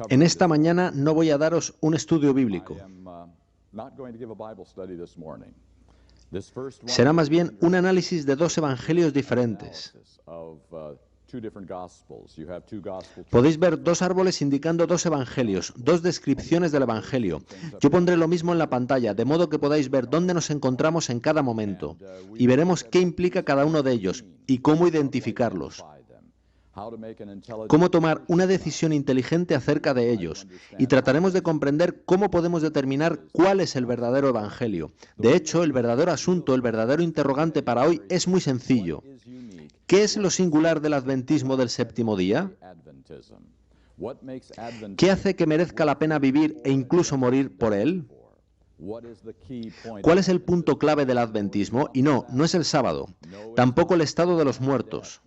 En esta mañana no voy a daros un estudio bíblico. Será más bien un análisis de dos evangelios diferentes. Podéis ver dos árboles indicando dos evangelios, dos descripciones del evangelio. Yo pondré lo mismo en la pantalla, de modo que podáis ver dónde nos encontramos en cada momento. Y veremos qué implica cada uno de ellos y cómo identificarlos. Cómo tomar una decisión inteligente acerca de ellos. Y trataremos de comprender cómo podemos determinar cuál es el verdadero evangelio. De hecho, el verdadero asunto, el verdadero interrogante para hoy es muy sencillo. ¿Qué es lo singular del adventismo del séptimo día? ¿Qué hace que merezca la pena vivir e incluso morir por él? ¿Cuál es el punto clave del adventismo? Y no es el sábado, tampoco el estado de los muertos,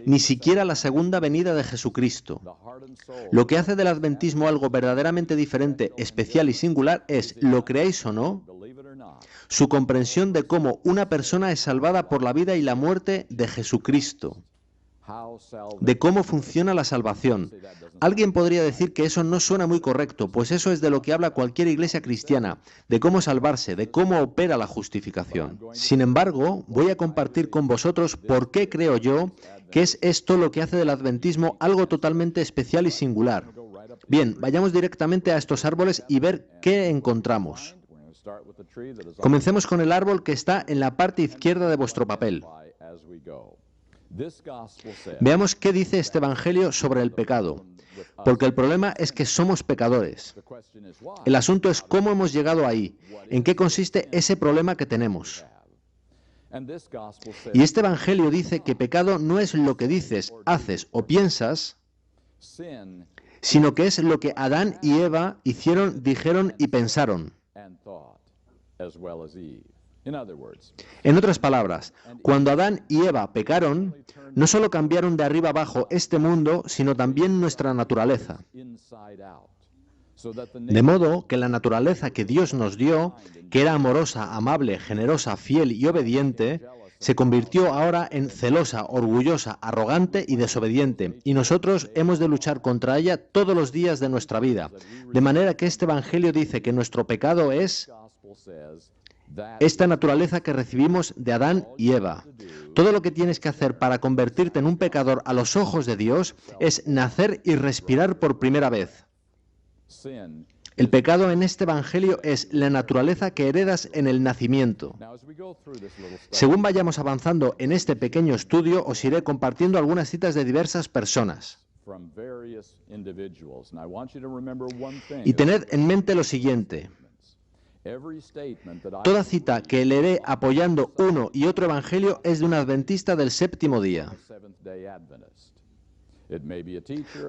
ni siquiera la segunda venida de Jesucristo. Lo que hace del adventismo algo verdaderamente diferente, especial y singular es, lo creáis o no, su comprensión de cómo una persona es salvada por la vida y la muerte de Jesucristo, de cómo funciona la salvación. Alguien podría decir que eso no suena muy correcto, pues eso es de lo que habla cualquier iglesia cristiana, de cómo salvarse, de cómo opera la justificación. Sin embargo, voy a compartir con vosotros por qué creo yo que es esto lo que hace del adventismo algo totalmente especial y singular. Bien, vayamos directamente a estos árboles y ver qué encontramos. Comencemos con el árbol que está en la parte izquierda de vuestro papel. Veamos qué dice este evangelio sobre el pecado, porque el problema es que somos pecadores. El asunto es cómo hemos llegado ahí, en qué consiste ese problema que tenemos. Y este evangelio dice que pecado no es lo que dices, haces o piensas, sino que es lo que Adán y Eva hicieron, dijeron y pensaron. En otras palabras, cuando Adán y Eva pecaron, no solo cambiaron de arriba abajo este mundo, sino también nuestra naturaleza. De modo que la naturaleza que Dios nos dio, que era amorosa, amable, generosa, fiel y obediente, se convirtió ahora en celosa, orgullosa, arrogante y desobediente, y nosotros hemos de luchar contra ella todos los días de nuestra vida. De manera que este evangelio dice que nuestro pecado es esta naturaleza que recibimos de Adán y Eva. Todo lo que tienes que hacer para convertirte en un pecador a los ojos de Dios es nacer y respirar por primera vez. El pecado en este evangelio es la naturaleza que heredas en el nacimiento. Según vayamos avanzando en este pequeño estudio, os iré compartiendo algunas citas de diversas personas. Y tened en mente lo siguiente. Toda cita que leeré apoyando uno y otro evangelio es de un adventista del séptimo día.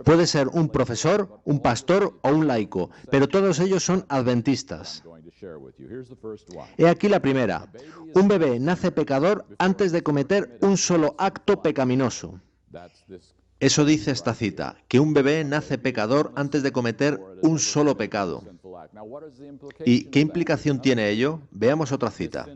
Puede ser un profesor, un pastor o un laico, pero todos ellos son adventistas. He aquí la primera. Un bebé nace pecador antes de cometer un solo acto pecaminoso. Eso dice esta cita, que un bebé nace pecador antes de cometer un solo pecado. ¿Y qué implicación tiene ello? Veamos otra cita.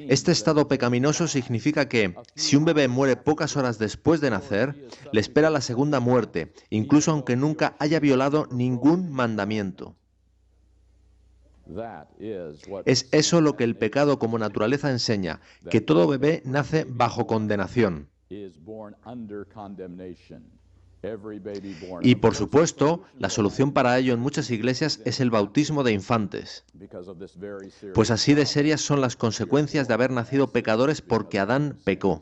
Este estado pecaminoso significa que, si un bebé muere pocas horas después de nacer, le espera la segunda muerte, incluso aunque nunca haya violado ningún mandamiento. Es eso lo que el pecado como naturaleza enseña, que todo bebé nace bajo condenación. Y por supuesto, la solución para ello en muchas iglesias es el bautismo de infantes, pues así de serias son las consecuencias de haber nacido pecadores porque Adán pecó.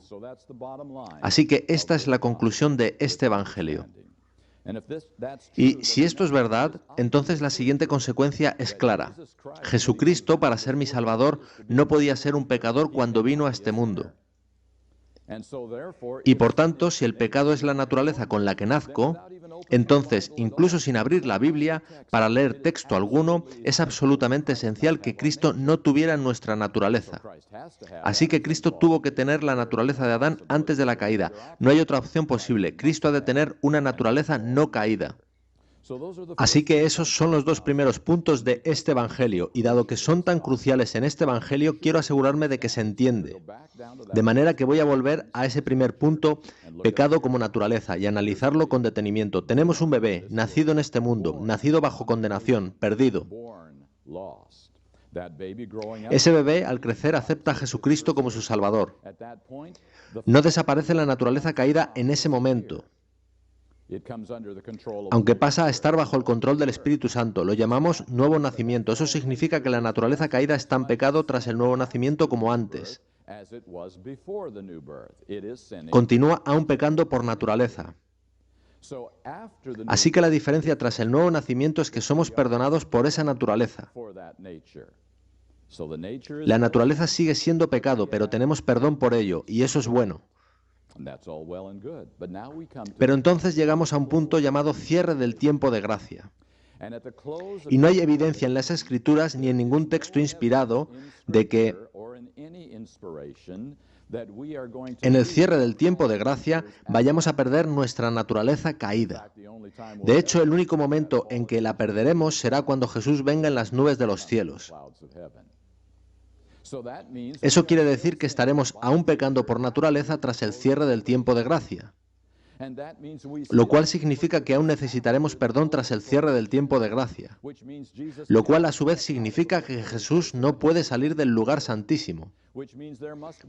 Así que esta es la conclusión de este evangelio. Y si esto es verdad, entonces la siguiente consecuencia es clara. Jesucristo, para ser mi Salvador, no podía ser un pecador cuando vino a este mundo. Y por tanto, si el pecado es la naturaleza con la que nazco, entonces, incluso sin abrir la Biblia, para leer texto alguno, es absolutamente esencial que Cristo no tuviera nuestra naturaleza. Así que Cristo tuvo que tener la naturaleza de Adán antes de la caída. No hay otra opción posible. Cristo ha de tener una naturaleza no caída. Así que esos son los dos primeros puntos de este Evangelio, y dado que son tan cruciales en este Evangelio, quiero asegurarme de que se entiende. De manera que voy a volver a ese primer punto, pecado como naturaleza, y analizarlo con detenimiento. Tenemos un bebé, nacido en este mundo, nacido bajo condenación, perdido. Ese bebé, al crecer, acepta a Jesucristo como su Salvador. No desaparece la naturaleza caída en ese momento, aunque pasa a estar bajo el control del Espíritu Santo. Lo llamamos nuevo nacimiento. Eso significa que la naturaleza caída está en pecado tras el nuevo nacimiento como antes. Continúa aún pecando por naturaleza. Así que la diferencia tras el nuevo nacimiento es que somos perdonados por esa naturaleza. La naturaleza sigue siendo pecado, pero tenemos perdón por ello, y eso es bueno. Pero entonces llegamos a un punto llamado cierre del tiempo de gracia. Y no hay evidencia en las Escrituras ni en ningún texto inspirado de que en el cierre del tiempo de gracia vayamos a perder nuestra naturaleza caída. De hecho, el único momento en que la perderemos será cuando Jesús venga en las nubes de los cielos. Eso quiere decir que estaremos aún pecando por naturaleza tras el cierre del tiempo de gracia, lo cual significa que aún necesitaremos perdón tras el cierre del tiempo de gracia, lo cual a su vez significa que Jesús no puede salir del lugar santísimo,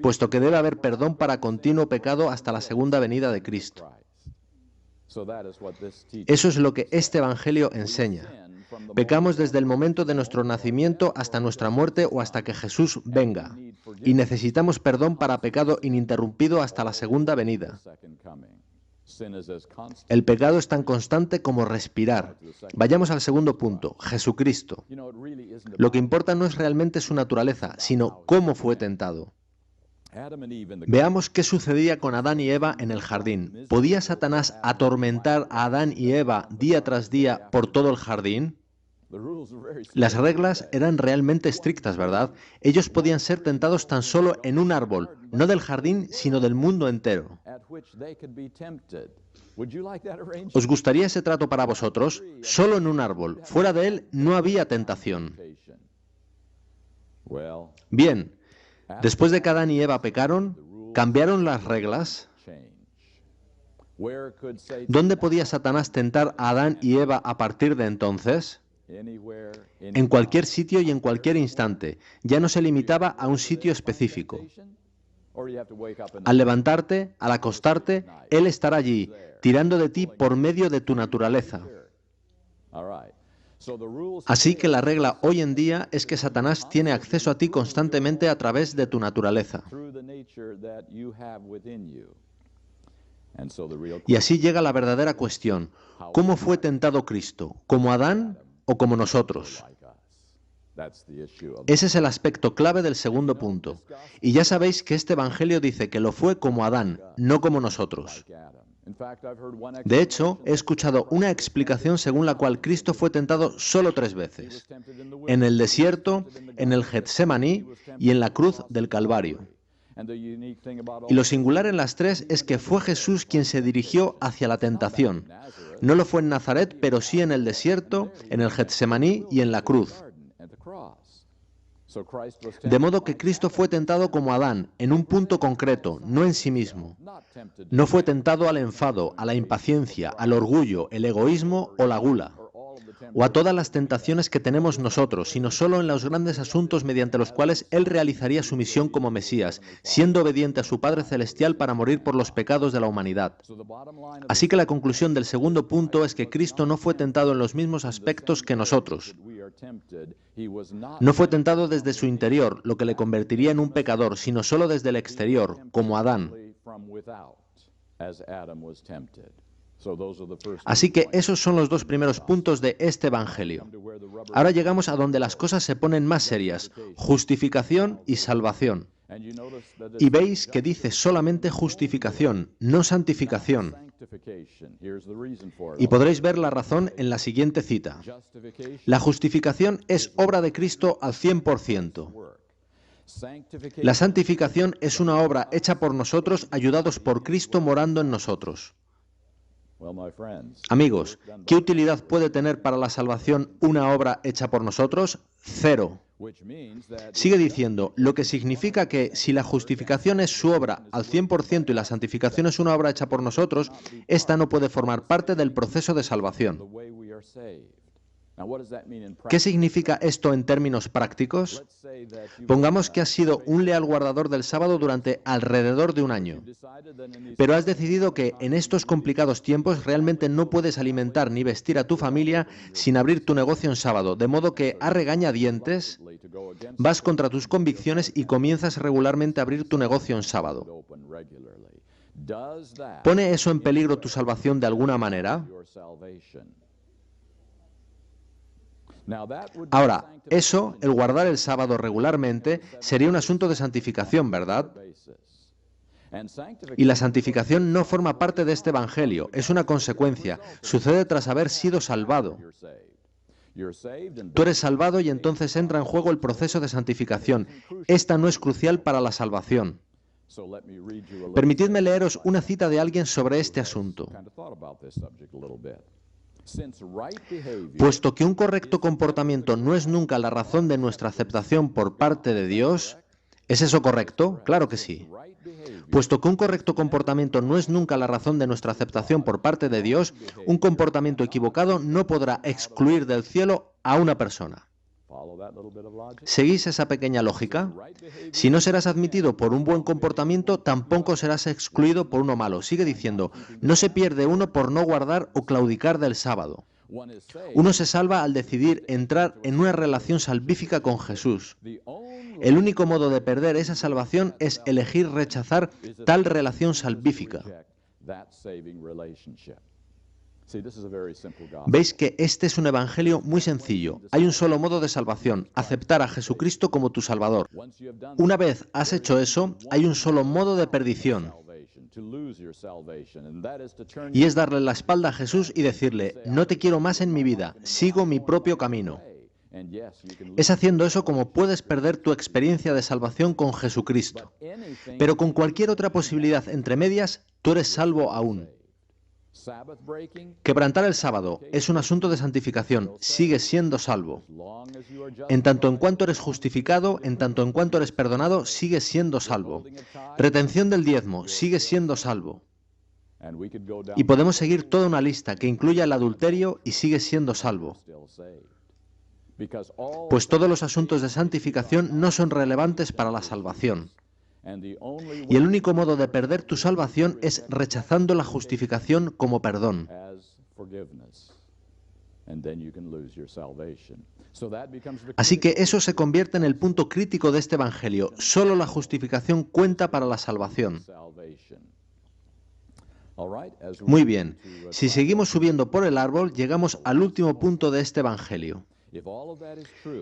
puesto que debe haber perdón para continuo pecado hasta la segunda venida de Cristo. Eso es lo que este Evangelio enseña. Pecamos desde el momento de nuestro nacimiento hasta nuestra muerte o hasta que Jesús venga, y necesitamos perdón para pecado ininterrumpido hasta la segunda venida. El pecado es tan constante como respirar. Vayamos al segundo punto, Jesucristo. Lo que importa no es realmente su naturaleza, sino cómo fue tentado. Veamos qué sucedía con Adán y Eva en el jardín. ¿Podía Satanás atormentar a Adán y Eva día tras día por todo el jardín? Las reglas eran realmente estrictas, ¿verdad? Ellos podían ser tentados tan solo en un árbol, no del jardín, sino del mundo entero. ¿Os gustaría ese trato para vosotros? Solo en un árbol. Fuera de él no había tentación. Bien, después de que Adán y Eva pecaron, ¿cambiaron las reglas? ¿Dónde podía Satanás tentar a Adán y Eva a partir de entonces? En cualquier sitio y en cualquier instante. Ya no se limitaba a un sitio específico. Al levantarte, al acostarte, Él estará allí, tirando de ti por medio de tu naturaleza. Así que la regla hoy en día es que Satanás tiene acceso a ti constantemente a través de tu naturaleza. Y así llega la verdadera cuestión. ¿Cómo fue tentado Cristo? ¿Como Adán o como nosotros? Ese es el aspecto clave del segundo punto. Y ya sabéis que este Evangelio dice que lo fue como Adán, no como nosotros. De hecho, he escuchado una explicación según la cual Cristo fue tentado solo 3 veces. En el desierto, en el Getsemaní y en la cruz del Calvario. Y lo singular en las 3 es que fue Jesús quien se dirigió hacia la tentación. No lo fue en Nazaret, pero sí en el desierto, en el Getsemaní y en la cruz. De modo que Cristo fue tentado como Adán, en un punto concreto, no en sí mismo. No fue tentado al enfado, a la impaciencia, al orgullo, el egoísmo o la gula, o a todas las tentaciones que tenemos nosotros, sino solo en los grandes asuntos mediante los cuales Él realizaría su misión como Mesías, siendo obediente a su Padre Celestial para morir por los pecados de la humanidad. Así que la conclusión del segundo punto es que Cristo no fue tentado en los mismos aspectos que nosotros. No fue tentado desde su interior, lo que le convertiría en un pecador, sino solo desde el exterior, como Adán. Así que esos son los 2 primeros puntos de este Evangelio. Ahora llegamos a donde las cosas se ponen más serias, justificación y salvación. Y veis que dice solamente justificación, no santificación. Y podréis ver la razón en la siguiente cita. La justificación es obra de Cristo al 100%. La santificación es una obra hecha por nosotros, ayudados por Cristo morando en nosotros. Amigos, ¿qué utilidad puede tener para la salvación una obra hecha por nosotros? Cero. Sigue diciendo, lo que significa que si la justificación es su obra al 100% y la santificación es una obra hecha por nosotros, esta no puede formar parte del proceso de salvación. ¿Qué significa esto en términos prácticos? Pongamos que has sido un leal guardador del sábado durante alrededor de un año, pero has decidido que en estos complicados tiempos realmente no puedes alimentar ni vestir a tu familia sin abrir tu negocio en sábado, de modo que a regañadientes vas contra tus convicciones y comienzas regularmente a abrir tu negocio en sábado. ¿Pone eso en peligro tu salvación de alguna manera? Ahora, eso, el guardar el sábado regularmente, sería un asunto de santificación, ¿verdad? Y la santificación no forma parte de este evangelio, es una consecuencia, sucede tras haber sido salvado. Tú eres salvado y entonces entra en juego el proceso de santificación. Esta no es crucial para la salvación. Permitidme leeros una cita de alguien sobre este asunto. Puesto que un correcto comportamiento no es nunca la razón de nuestra aceptación por parte de Dios, ¿es eso correcto? Claro que sí. Puesto que un correcto comportamiento no es nunca la razón de nuestra aceptación por parte de Dios, un comportamiento equivocado no podrá excluir del cielo a una persona. ¿Seguís esa pequeña lógica? Si no serás admitido por un buen comportamiento, tampoco serás excluido por uno malo. Sigue diciendo, no se pierde uno por no guardar o claudicar del sábado. Uno se salva al decidir entrar en una relación salvífica con Jesús. El único modo de perder esa salvación es elegir rechazar tal relación salvífica. Veis que este es un evangelio muy sencillo. Hay un solo modo de salvación, aceptar a Jesucristo como tu Salvador. Una vez has hecho eso, hay un solo modo de perdición. Y es darle la espalda a Jesús y decirle, no te quiero más en mi vida, sigo mi propio camino. Es haciendo eso como puedes perder tu experiencia de salvación con Jesucristo. Pero con cualquier otra posibilidad entre medias, tú eres salvo aún. Quebrantar el sábado es un asunto de santificación, sigues siendo salvo. En tanto en cuanto eres justificado, en tanto en cuanto eres perdonado, sigues siendo salvo. Retención del diezmo, sigues siendo salvo. Y podemos seguir toda una lista que incluya el adulterio y sigues siendo salvo. Pues todos los asuntos de santificación no son relevantes para la salvación. Y el único modo de perder tu salvación es rechazando la justificación como perdón. Así que eso se convierte en el punto crítico de este evangelio. Solo la justificación cuenta para la salvación. Muy bien, si seguimos subiendo por el árbol, llegamos al último punto de este evangelio.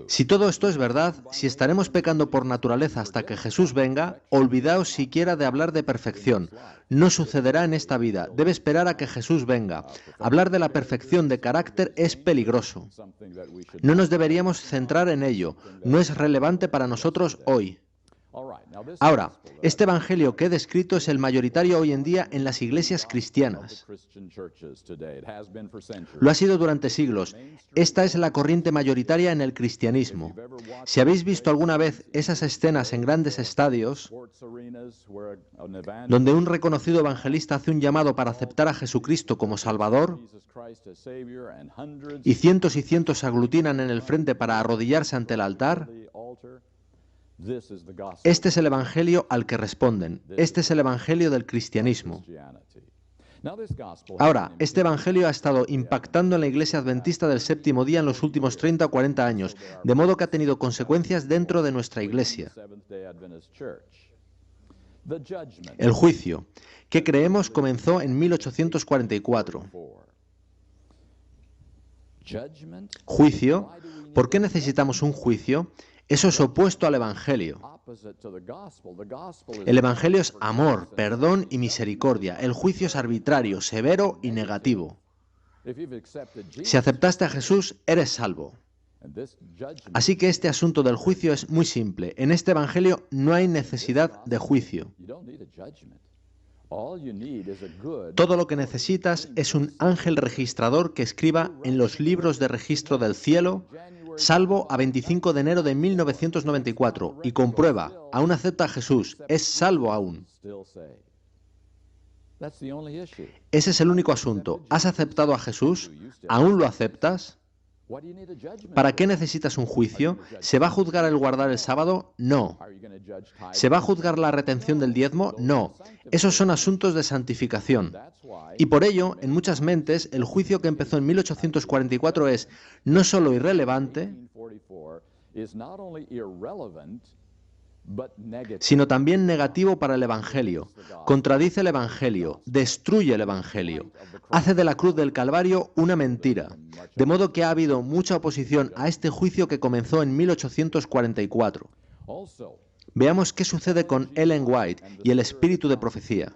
Si todo esto es verdad, si estaremos pecando por naturaleza hasta que Jesús venga, olvidaos siquiera de hablar de perfección. No sucederá en esta vida, debe esperar a que Jesús venga. Hablar de la perfección de carácter es peligroso. No nos deberíamos centrar en ello, no es relevante para nosotros hoy. Ahora, este evangelio que he descrito es el mayoritario hoy en día en las iglesias cristianas. Lo ha sido durante siglos. Esta es la corriente mayoritaria en el cristianismo. Si habéis visto alguna vez esas escenas en grandes estadios, donde un reconocido evangelista hace un llamado para aceptar a Jesucristo como Salvador, y cientos se aglutinan en el frente para arrodillarse ante el altar, este es el evangelio al que responden. Este es el evangelio del cristianismo. Ahora, este evangelio ha estado impactando en la iglesia adventista del séptimo día en los últimos 30 o 40 años, de modo que ha tenido consecuencias dentro de nuestra iglesia. El juicio, que creemos comenzó en 1844. Juicio, ¿por qué necesitamos un juicio? Eso es opuesto al Evangelio. El Evangelio es amor, perdón y misericordia. El juicio es arbitrario, severo y negativo. Si aceptaste a Jesús, eres salvo. Así que este asunto del juicio es muy simple. En este Evangelio no hay necesidad de juicio. Todo lo que necesitas es un ángel registrador que escriba en los libros de registro del cielo, salvo a 25 de enero de 1994, y comprueba, aún acepta a Jesús, es salvo aún. Ese es el único asunto. ¿Has aceptado a Jesús? ¿Aún lo aceptas? ¿Para qué necesitas un juicio? ¿Se va a juzgar el guardar el sábado? No. ¿Se va a juzgar la retención del diezmo? No. Esos son asuntos de santificación. Y por ello, en muchas mentes, el juicio que empezó en 1844 es no solo irrelevante, sino también negativo para el Evangelio. Contradice el Evangelio, destruye el Evangelio, hace de la cruz del Calvario una mentira. De modo que ha habido mucha oposición a este juicio que comenzó en 1844. Veamos qué sucede con Ellen White y el espíritu de profecía.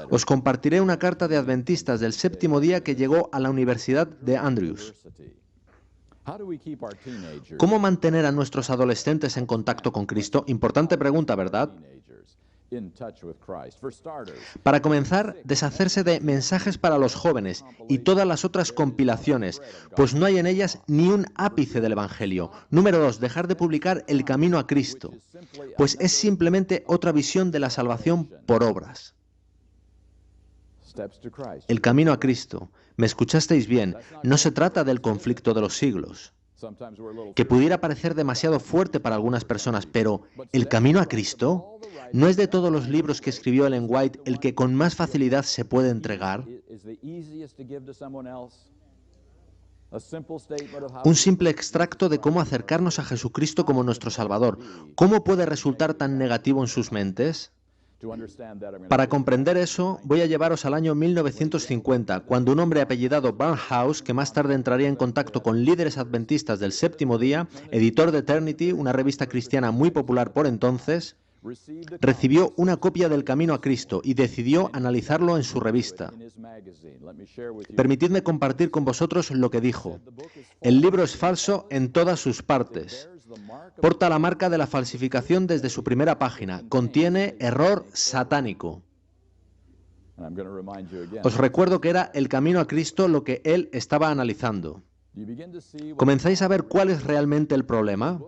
Os compartiré una carta de adventistas del séptimo día que llegó a la Universidad de Andrews. ¿Cómo mantener a nuestros adolescentes en contacto con Cristo? Importante pregunta, ¿verdad? Para comenzar, deshacerse de mensajes para los jóvenes y todas las otras compilaciones, pues no hay en ellas ni un ápice del Evangelio. Número 2, dejar de publicar El Camino a Cristo, pues es simplemente otra visión de la salvación por obras. El camino a Cristo. ¿Me escuchasteis bien? No se trata del conflicto de los siglos, que pudiera parecer demasiado fuerte para algunas personas, pero ¿el camino a Cristo? ¿No es de todos los libros que escribió Ellen White el que con más facilidad se puede entregar? Un simple extracto de cómo acercarnos a Jesucristo como nuestro Salvador. ¿Cómo puede resultar tan negativo en sus mentes? Para comprender eso, voy a llevaros al año 1950, cuando un hombre apellidado Barnhouse, que más tarde entraría en contacto con líderes adventistas del séptimo día, editor de Eternity, una revista cristiana muy popular por entonces, recibió una copia del Camino a Cristo y decidió analizarlo en su revista. Permitidme compartir con vosotros lo que dijo. El libro es falso en todas sus partes. Porta la marca de la falsificación desde su primera página. Contiene error satánico. Os recuerdo que era el camino a Cristo lo que él estaba analizando. ¿Comenzáis a ver cuál es realmente el problema?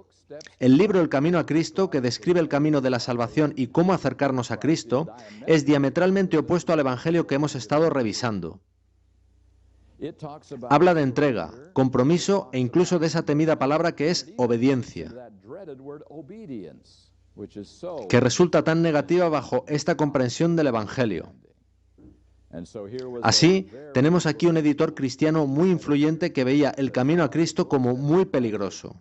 El libro El Camino a Cristo, que describe el camino de la salvación y cómo acercarnos a Cristo, es diametralmente opuesto al Evangelio que hemos estado revisando. Habla de entrega, compromiso e incluso de esa temida palabra que es obediencia, que resulta tan negativa bajo esta comprensión del Evangelio. Así, tenemos aquí un editor cristiano muy influyente que veía el camino a Cristo como muy peligroso.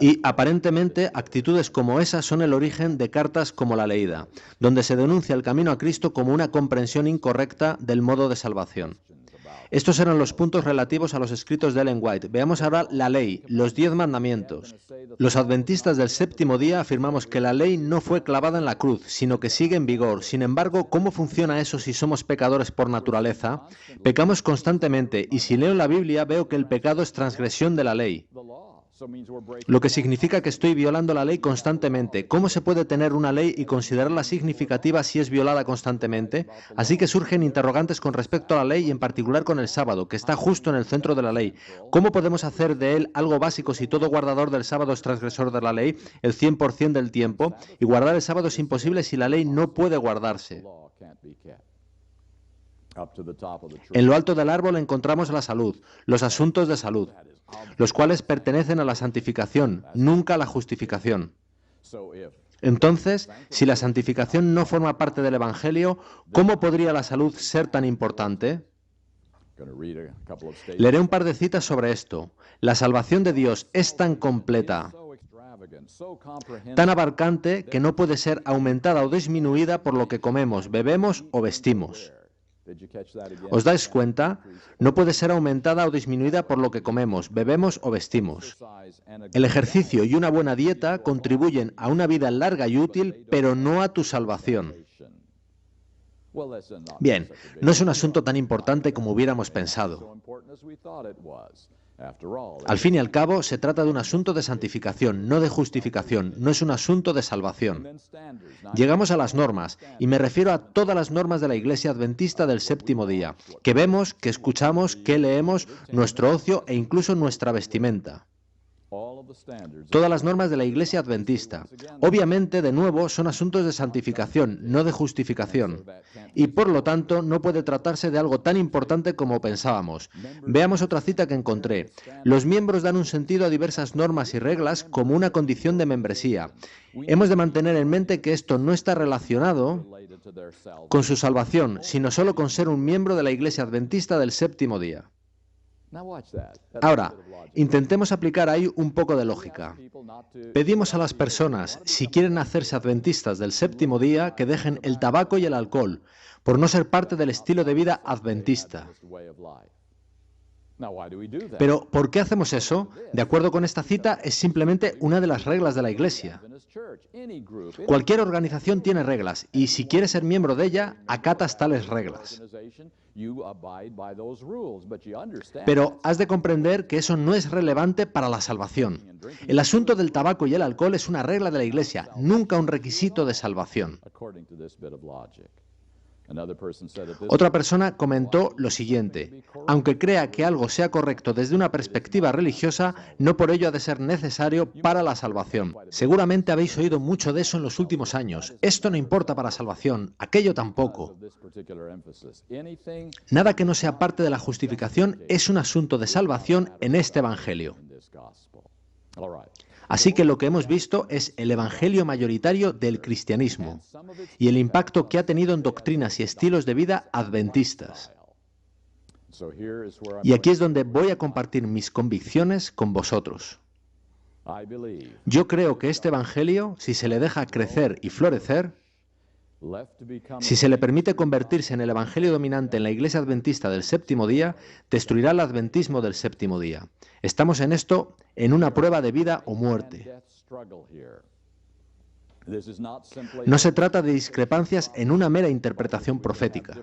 Y aparentemente actitudes como esas son el origen de cartas como la leída, donde se denuncia el camino a Cristo como una comprensión incorrecta del modo de salvación. Estos eran los puntos relativos a los escritos de Ellen White. Veamos ahora la ley, los 10 mandamientos. Los adventistas del séptimo día afirmamos que la ley no fue clavada en la cruz, sino que sigue en vigor. Sin embargo, ¿cómo funciona eso si somos pecadores por naturaleza? Pecamos constantemente, y si leo la Biblia veo que el pecado es transgresión de la ley, lo que significa que estoy violando la ley constantemente. ¿Cómo se puede tener una ley y considerarla significativa si es violada constantemente? Así que surgen interrogantes con respecto a la ley y en particular con el sábado, que está justo en el centro de la ley. ¿Cómo podemos hacer de él algo básico si todo guardador del sábado es transgresor de la ley el 100% del tiempo? Y guardar el sábado es imposible si la ley no puede guardarse. En lo alto del árbol encontramos la salud, los asuntos de salud, los cuales pertenecen a la santificación, nunca a la justificación. Entonces, si la santificación no forma parte del Evangelio, ¿cómo podría la salud ser tan importante? Leeré un par de citas sobre esto. La salvación de Dios es tan completa, tan abarcante, que no puede ser aumentada o disminuida por lo que comemos, bebemos o vestimos. ¿Os dais cuenta? No puede ser aumentada o disminuida por lo que comemos, bebemos o vestimos. El ejercicio y una buena dieta contribuyen a una vida larga y útil, pero no a tu salvación. Bien, no es un asunto tan importante como hubiéramos pensado. Al fin y al cabo, se trata de un asunto de santificación, no de justificación, no es un asunto de salvación. Llegamos a las normas, y me refiero a todas las normas de la Iglesia Adventista del séptimo día, que vemos, que escuchamos, que leemos, nuestro ocio e incluso nuestra vestimenta. Todas las normas de la Iglesia Adventista. Obviamente, de nuevo, son asuntos de santificación, no de justificación. Y por lo tanto, no puede tratarse de algo tan importante como pensábamos. Veamos otra cita que encontré. Los miembros dan un sentido a diversas normas y reglas como una condición de membresía. Hemos de mantener en mente que esto no está relacionado con su salvación, sino solo con ser un miembro de la Iglesia Adventista del séptimo día. Ahora, intentemos aplicar ahí un poco de lógica. Pedimos a las personas, si quieren hacerse adventistas del séptimo día, que dejen el tabaco y el alcohol, por no ser parte del estilo de vida adventista. Pero, ¿por qué hacemos eso? De acuerdo con esta cita, es simplemente una de las reglas de la Iglesia. Cualquier organización tiene reglas, y si quieres ser miembro de ella, acatas tales reglas. Pero has de comprender que eso no es relevante para la salvación. El asunto del tabaco y el alcohol es una regla de la Iglesia, nunca un requisito de salvación. Otra persona comentó lo siguiente: aunque crea que algo sea correcto desde una perspectiva religiosa, no por ello ha de ser necesario para la salvación. Seguramente habéis oído mucho de eso en los últimos años. Esto no importa para salvación, aquello tampoco. Nada que no sea parte de la justificación es un asunto de salvación en este Evangelio. Así que lo que hemos visto es el evangelio mayoritario del cristianismo y el impacto que ha tenido en doctrinas y estilos de vida adventistas. Y aquí es donde voy a compartir mis convicciones con vosotros. Yo creo que este evangelio, si se le deja crecer y florecer, si se le permite convertirse en el evangelio dominante en la Iglesia Adventista del séptimo día, destruirá el adventismo del séptimo día. Estamos en esto en una prueba de vida o muerte. No se trata de discrepancias en una mera interpretación profética.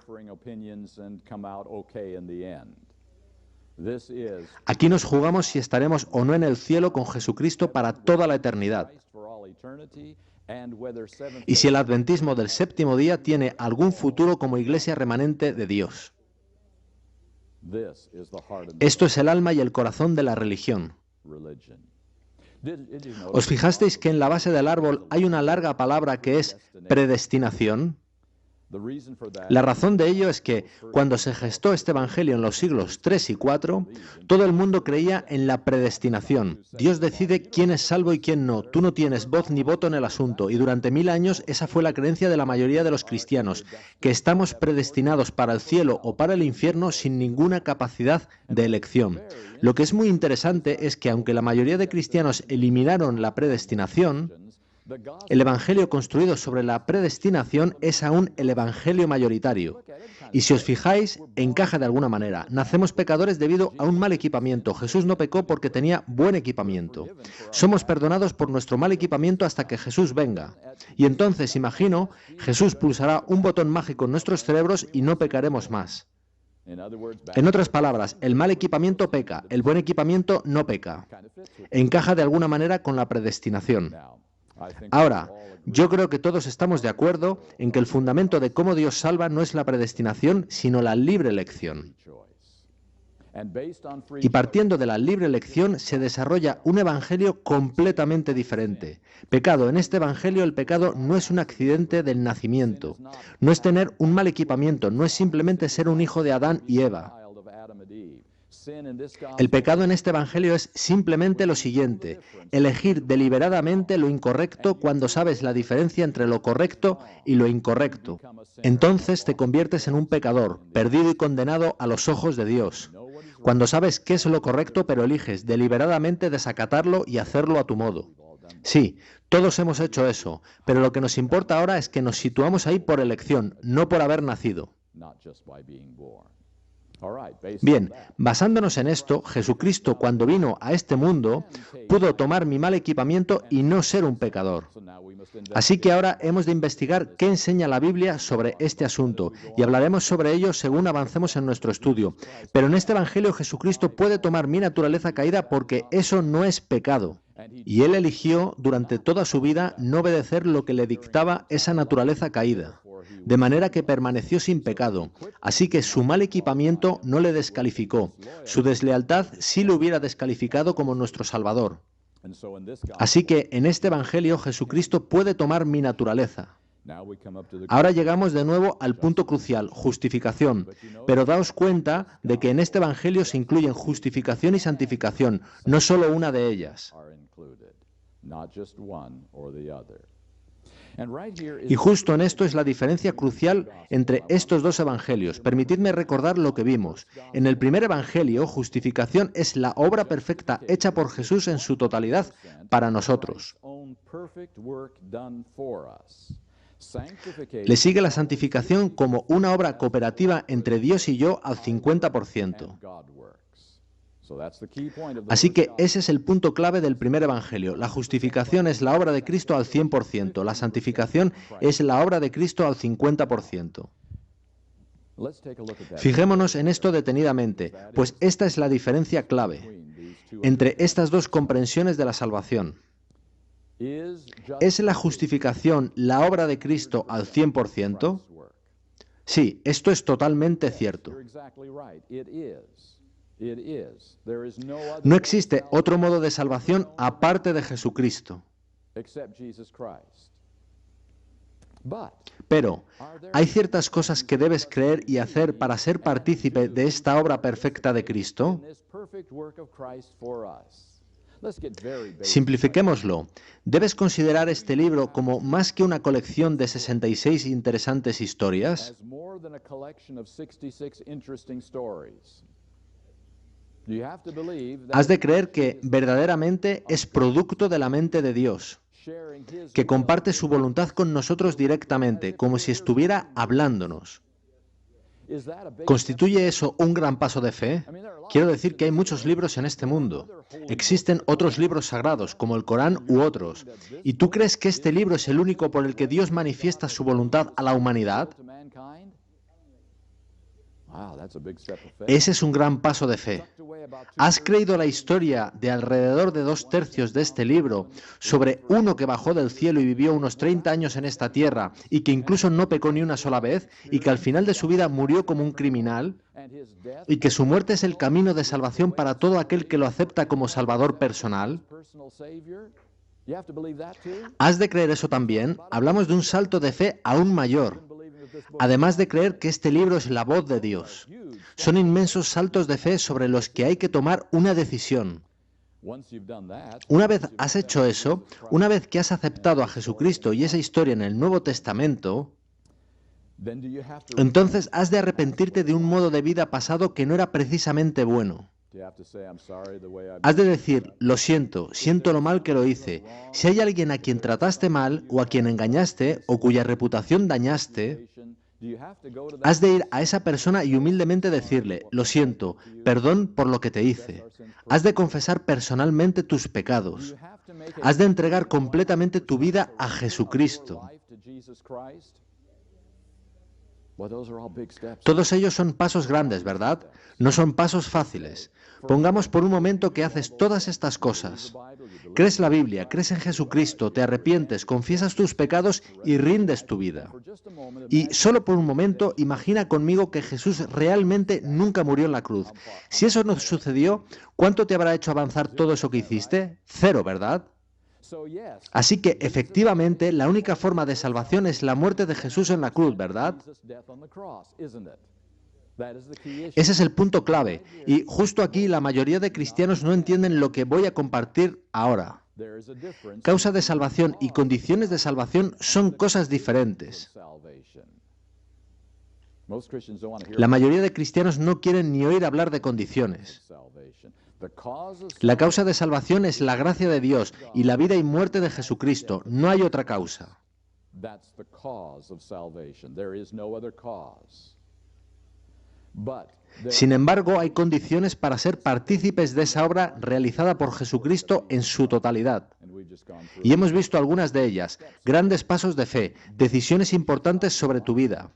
Aquí nos jugamos si estaremos o no en el cielo con Jesucristo para toda la eternidad. Y si el adventismo del séptimo día tiene algún futuro como iglesia remanente de Dios. Esto es el alma y el corazón de la religión. ¿Os fijasteis que en la base del árbol hay una larga palabra que es predestinación? La razón de ello es que, cuando se gestó este evangelio en los siglos III y IV, todo el mundo creía en la predestinación. Dios decide quién es salvo y quién no. Tú no tienes voz ni voto en el asunto. Y durante 1000 años esa fue la creencia de la mayoría de los cristianos, que estamos predestinados para el cielo o para el infierno sin ninguna capacidad de elección. Lo que es muy interesante es que, aunque la mayoría de cristianos eliminaron la predestinación, el evangelio construido sobre la predestinación es aún el evangelio mayoritario. Y si os fijáis, encaja de alguna manera. Nacemos pecadores debido a un mal equipamiento. Jesús no pecó porque tenía buen equipamiento. Somos perdonados por nuestro mal equipamiento hasta que Jesús venga. Y entonces, imagino, Jesús pulsará un botón mágico en nuestros cerebros y no pecaremos más. En otras palabras, el mal equipamiento peca, el buen equipamiento no peca. Encaja de alguna manera con la predestinación. Ahora, yo creo que todos estamos de acuerdo en que el fundamento de cómo Dios salva no es la predestinación, sino la libre elección. Y partiendo de la libre elección se desarrolla un evangelio completamente diferente. Pecado, en este evangelio el pecado no es un accidente del nacimiento, no es tener un mal equipamiento, no es simplemente ser un hijo de Adán y Eva. El pecado en este evangelio es simplemente lo siguiente: elegir deliberadamente lo incorrecto cuando sabes la diferencia entre lo correcto y lo incorrecto. Entonces te conviertes en un pecador, perdido y condenado a los ojos de Dios. Cuando sabes qué es lo correcto, pero eliges deliberadamente desacatarlo y hacerlo a tu modo. Sí, todos hemos hecho eso, pero lo que nos importa ahora es que nos situamos ahí por elección, no por haber nacido. Bien, basándonos en esto, Jesucristo, cuando vino a este mundo, pudo tomar mi mal equipamiento y no ser un pecador. Así que ahora hemos de investigar qué enseña la Biblia sobre este asunto, y hablaremos sobre ello según avancemos en nuestro estudio. Pero en este Evangelio Jesucristo puede tomar mi naturaleza caída porque eso no es pecado. Y Él eligió durante toda su vida no obedecer lo que le dictaba esa naturaleza caída, de manera que permaneció sin pecado. Así que su mal equipamiento no le descalificó. Su deslealtad sí lo hubiera descalificado como nuestro Salvador. Así que en este Evangelio Jesucristo puede tomar mi naturaleza. Ahora llegamos de nuevo al punto crucial, justificación. Pero daos cuenta de que en este Evangelio se incluyen justificación y santificación, no solo una de ellas. Y justo en esto es la diferencia crucial entre estos dos evangelios. Permitidme recordar lo que vimos. En el primer evangelio, justificación es la obra perfecta hecha por Jesús en su totalidad para nosotros. Le sigue la santificación como una obra cooperativa entre Dios y yo al 50%. Así que ese es el punto clave del primer evangelio. La justificación es la obra de Cristo al 100%. La santificación es la obra de Cristo al 50%. Fijémonos en esto detenidamente, pues esta es la diferencia clave entre estas dos comprensiones de la salvación. ¿Es la justificación la obra de Cristo al 100%? Sí, esto es totalmente cierto. No existe otro modo de salvación aparte de Jesucristo. Pero, ¿hay ciertas cosas que debes creer y hacer para ser partícipe de esta obra perfecta de Cristo? Simplifiquémoslo. ¿Debes considerar este libro como más que una colección de 66 interesantes historias? Has de creer que verdaderamente es producto de la mente de Dios, que comparte su voluntad con nosotros directamente, como si estuviera hablándonos. ¿Constituye eso un gran paso de fe? Quiero decir que hay muchos libros en este mundo. Existen otros libros sagrados, como el Corán u otros. ¿Y tú crees que este libro es el único por el que Dios manifiesta su voluntad a la humanidad? Ese es un gran paso de fe. ¿Has creído la historia de alrededor de 2/3 de este libro sobre uno que bajó del cielo y vivió unos 30 años en esta tierra y que incluso no pecó ni una sola vez y que al final de su vida murió como un criminal y que su muerte es el camino de salvación para todo aquel que lo acepta como Salvador personal? ¿Has de creer eso también? Hablamos de un salto de fe aún mayor. Además de creer que este libro es la voz de Dios. Son inmensos saltos de fe sobre los que hay que tomar una decisión. Una vez has hecho eso, una vez que has aceptado a Jesucristo y esa historia en el Nuevo Testamento, entonces has de arrepentirte de un modo de vida pasado que no era precisamente bueno. Has de decir, lo siento, siento lo mal que lo hice. Si hay alguien a quien trataste mal, o a quien engañaste, o cuya reputación dañaste, has de ir a esa persona y humildemente decirle, lo siento, perdón por lo que te hice. Has de confesar personalmente tus pecados. Has de entregar completamente tu vida a Jesucristo. Todos ellos son pasos grandes, ¿verdad? No son pasos fáciles. Pongamos por un momento que haces todas estas cosas. Crees la Biblia, crees en Jesucristo, te arrepientes, confiesas tus pecados y rindes tu vida. Y solo por un momento imagina conmigo que Jesús realmente nunca murió en la cruz. Si eso no sucedió, ¿cuánto te habrá hecho avanzar todo eso que hiciste? 0, ¿verdad? Así que, efectivamente, la única forma de salvación es la muerte de Jesús en la cruz, ¿verdad? Ese es el punto clave. Y justo aquí la mayoría de cristianos no entienden lo que voy a compartir ahora. Causa de salvación y condiciones de salvación son cosas diferentes. La mayoría de cristianos no quieren ni oír hablar de condiciones. La causa de salvación es la gracia de Dios y la vida y muerte de Jesucristo. No hay otra causa. Sin embargo, hay condiciones para ser partícipes de esa obra realizada por Jesucristo en su totalidad. Y hemos visto algunas de ellas, grandes pasos de fe, decisiones importantes sobre tu vida.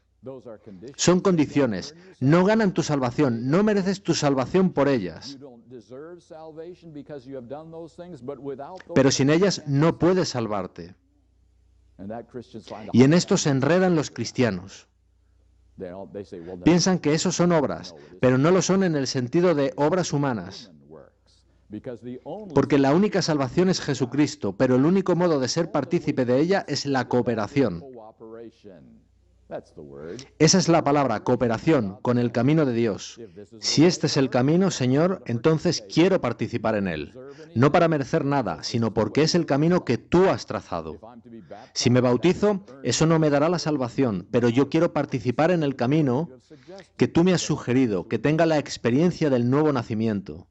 Son condiciones. No ganan tu salvación, no mereces tu salvación por ellas. Pero sin ellas no puedes salvarte. Y en esto se enredan los cristianos. Piensan que eso son obras, pero no lo son en el sentido de obras humanas. Porque la única salvación es Jesucristo, pero el único modo de ser partícipe de ella es la cooperación. Esa es la palabra, cooperación, con el camino de Dios. Si este es el camino, Señor, entonces quiero participar en él. No para merecer nada, sino porque es el camino que tú has trazado. Si me bautizo, eso no me dará la salvación, pero yo quiero participar en el camino que tú me has sugerido, que tenga la experiencia del nuevo nacimiento.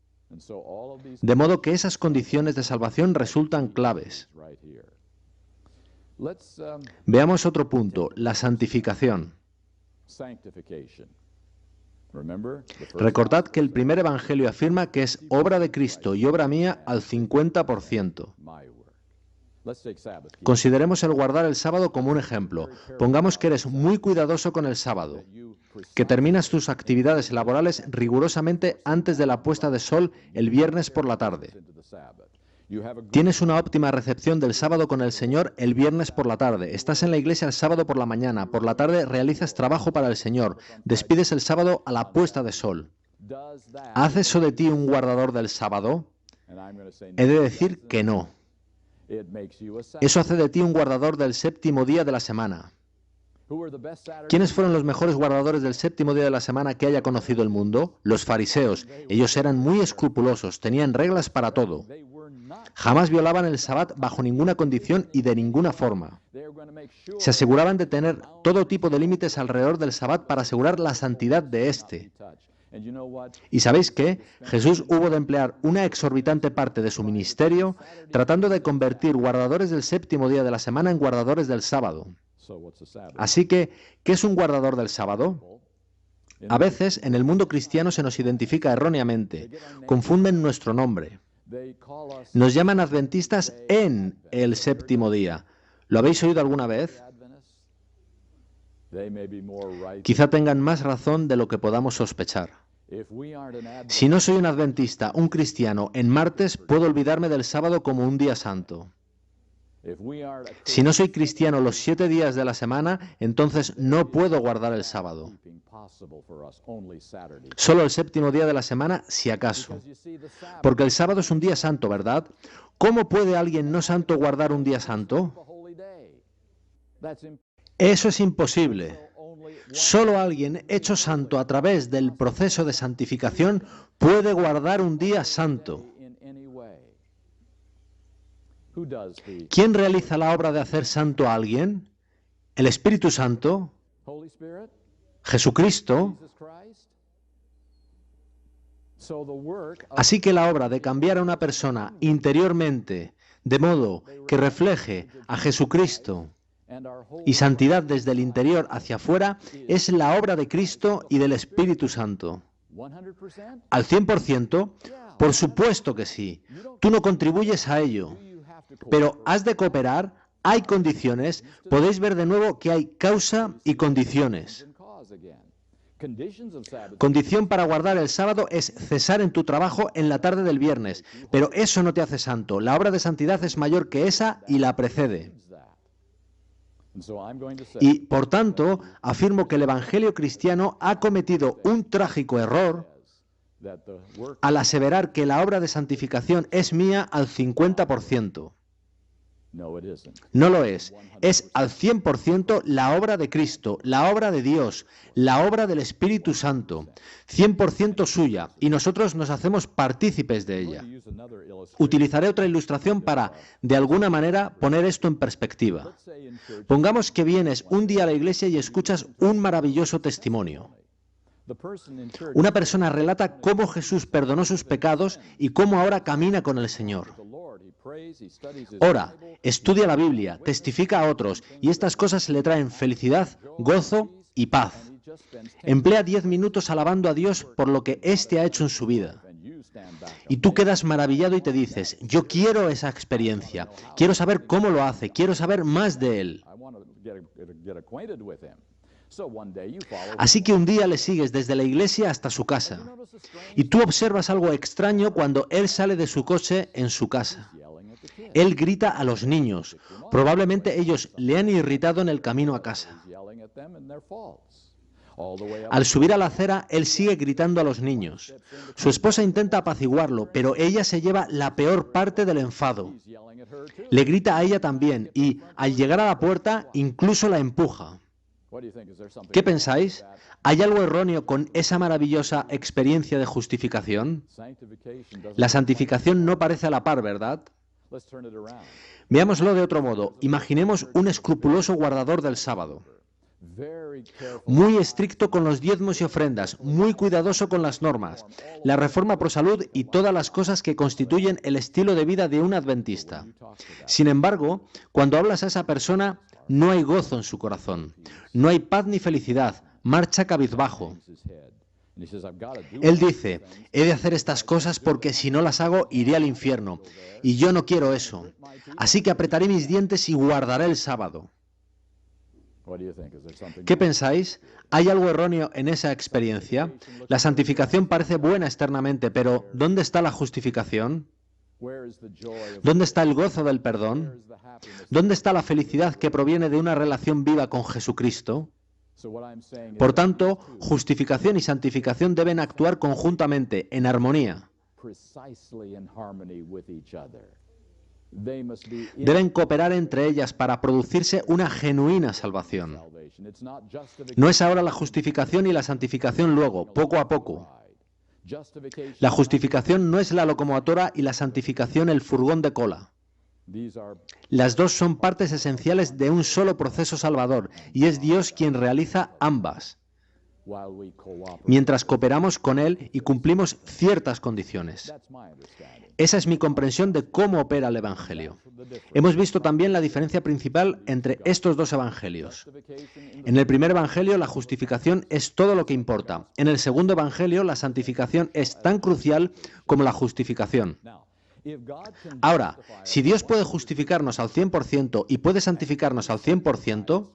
De modo que esas condiciones de salvación resultan claves. Veamos otro punto, la santificación. Recordad que el primer evangelio afirma que es obra de Cristo y obra mía al 50%. Consideremos el guardar el sábado como un ejemplo. Pongamos que eres muy cuidadoso con el sábado, que terminas tus actividades laborales rigurosamente antes de la puesta de sol el viernes por la tarde. Tienes una óptima recepción del sábado con el Señor el viernes por la tarde. Estás en la iglesia el sábado por la mañana. Por la tarde realizas trabajo para el Señor. Despides el sábado a la puesta de sol. ¿Hace eso de ti un guardador del sábado? He de decir que no. Eso hace de ti un guardador del séptimo día de la semana. ¿Quiénes fueron los mejores guardadores del séptimo día de la semana que haya conocido el mundo? Los fariseos. Ellos eran muy escrupulosos, tenían reglas para todo. Jamás violaban el Sabbat bajo ninguna condición y de ninguna forma. Se aseguraban de tener todo tipo de límites alrededor del Sabbat para asegurar la santidad de éste. ¿Y sabéis qué? Jesús hubo de emplear una exorbitante parte de su ministerio tratando de convertir guardadores del séptimo día de la semana en guardadores del sábado. Así que, ¿qué es un guardador del sábado? A veces, en el mundo cristiano se nos identifica erróneamente. Confunden nuestro nombre. Nos llaman adventistas en el séptimo día. ¿Lo habéis oído alguna vez? Quizá tengan más razón de lo que podamos sospechar. Si no soy un adventista, un cristiano, en martes puedo olvidarme del sábado como un día santo. Si no soy cristiano los 7 días de la semana, entonces no puedo guardar el sábado. Solo el séptimo día de la semana, si acaso. Porque el sábado es un día santo, ¿verdad? ¿Cómo puede alguien no santo guardar un día santo? Eso es imposible. Solo alguien hecho santo a través del proceso de santificación puede guardar un día santo. ¿Quién realiza la obra de hacer santo a alguien? ¿El Espíritu Santo? ¿Jesucristo? Así que la obra de cambiar a una persona interiormente, de modo que refleje a Jesucristo y santidad desde el interior hacia afuera, es la obra de Cristo y del Espíritu Santo. ¿Al 100%? Por supuesto que sí. Tú no contribuyes a ello. Pero has de cooperar, hay condiciones, podéis ver de nuevo que hay causa y condiciones. Condición para guardar el sábado es cesar en tu trabajo en la tarde del viernes, pero eso no te hace santo. La obra de santidad es mayor que esa y la precede. Y, por tanto, afirmo que el Evangelio cristiano ha cometido un trágico error al aseverar que la obra de santificación es mía al 50%. No lo es. Es al 100% la obra de Cristo, la obra de Dios, la obra del Espíritu Santo, 100% suya, y nosotros nos hacemos partícipes de ella. Utilizaré otra ilustración para, de alguna manera, poner esto en perspectiva. Pongamos que vienes un día a la iglesia y escuchas un maravilloso testimonio. Una persona relata cómo Jesús perdonó sus pecados y cómo ahora camina con el Señor. Ora, estudia la Biblia, testifica a otros y estas cosas le traen felicidad, gozo y paz. Emplea 10 minutos alabando a Dios por lo que éste ha hecho en su vida. Y tú quedas maravillado y te dices, yo quiero esa experiencia, quiero saber cómo lo hace, quiero saber más de él. Así que un día le sigues desde la iglesia hasta su casa. Y tú observas algo extraño cuando él sale de su coche en su casa. Él grita a los niños. Probablemente ellos le han irritado en el camino a casa. Al subir a la acera, él sigue gritando a los niños. Su esposa intenta apaciguarlo, pero ella se lleva la peor parte del enfado. Le grita a ella también y, al llegar a la puerta, incluso la empuja. ¿Qué pensáis? ¿Hay algo erróneo con esa maravillosa experiencia de justificación? La santificación no parece a la par, ¿verdad? Veámoslo de otro modo. Imaginemos un escrupuloso guardador del sábado. Muy estricto con los diezmos y ofrendas, muy cuidadoso con las normas, la reforma pro salud y todas las cosas que constituyen el estilo de vida de un adventista. Sin embargo, cuando hablas a esa persona, no hay gozo en su corazón, no hay paz ni felicidad, marcha cabizbajo. Él dice, he de hacer estas cosas porque si no las hago iré al infierno, y yo no quiero eso. Así que apretaré mis dientes y guardaré el sábado. ¿Qué pensáis? ¿Hay algo erróneo en esa experiencia? La santificación parece buena externamente, pero ¿dónde está la justificación? ¿Dónde está el gozo del perdón? ¿Dónde está la felicidad que proviene de una relación viva con Jesucristo? Por tanto, justificación y santificación deben actuar conjuntamente, en armonía. Deben cooperar entre ellas para producirse una genuina salvación. No es ahora la justificación y la santificación luego, poco a poco. La justificación no es la locomotora y la santificación el furgón de cola. Las dos son partes esenciales de un solo proceso salvador, y es Dios quien realiza ambas, mientras cooperamos con Él y cumplimos ciertas condiciones. Esa es mi comprensión de cómo opera el Evangelio. Hemos visto también la diferencia principal entre estos dos evangelios. En el primer evangelio, la justificación es todo lo que importa. En el segundo evangelio, la santificación es tan crucial como la justificación. Ahora, si Dios puede justificarnos al 100% y puede santificarnos al 100%,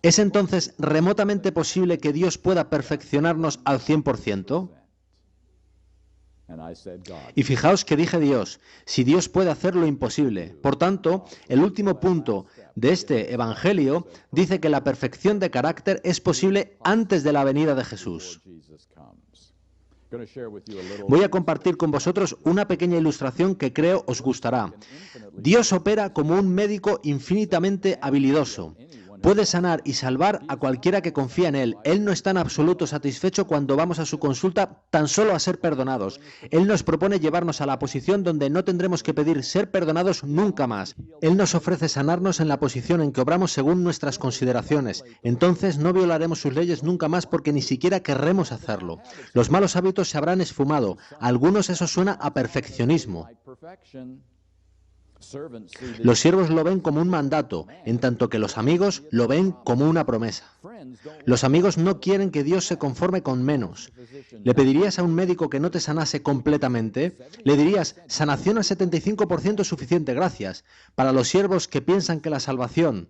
¿es entonces remotamente posible que Dios pueda perfeccionarnos al 100%? Y fijaos que dije Dios, si Dios puede hacer lo imposible. Por tanto, el último punto de este evangelio dice que la perfección de carácter es posible antes de la venida de Jesús. Voy a compartir con vosotros una pequeña ilustración que creo os gustará. Dios opera como un médico infinitamente habilidoso. Puede sanar y salvar a cualquiera que confía en Él. Él no está en absoluto satisfecho cuando vamos a su consulta tan solo a ser perdonados. Él nos propone llevarnos a la posición donde no tendremos que pedir ser perdonados nunca más. Él nos ofrece sanarnos en la posición en que obramos según nuestras consideraciones. Entonces no violaremos sus leyes nunca más porque ni siquiera querremos hacerlo. Los malos hábitos se habrán esfumado. A algunos eso suena a perfeccionismo. Los siervos lo ven como un mandato, en tanto que los amigos lo ven como una promesa. Los amigos no quieren que Dios se conforme con menos. ¿Le pedirías a un médico que no te sanase completamente? Le dirías, sanación al 75% es suficiente, gracias. Para los siervos que piensan que la salvación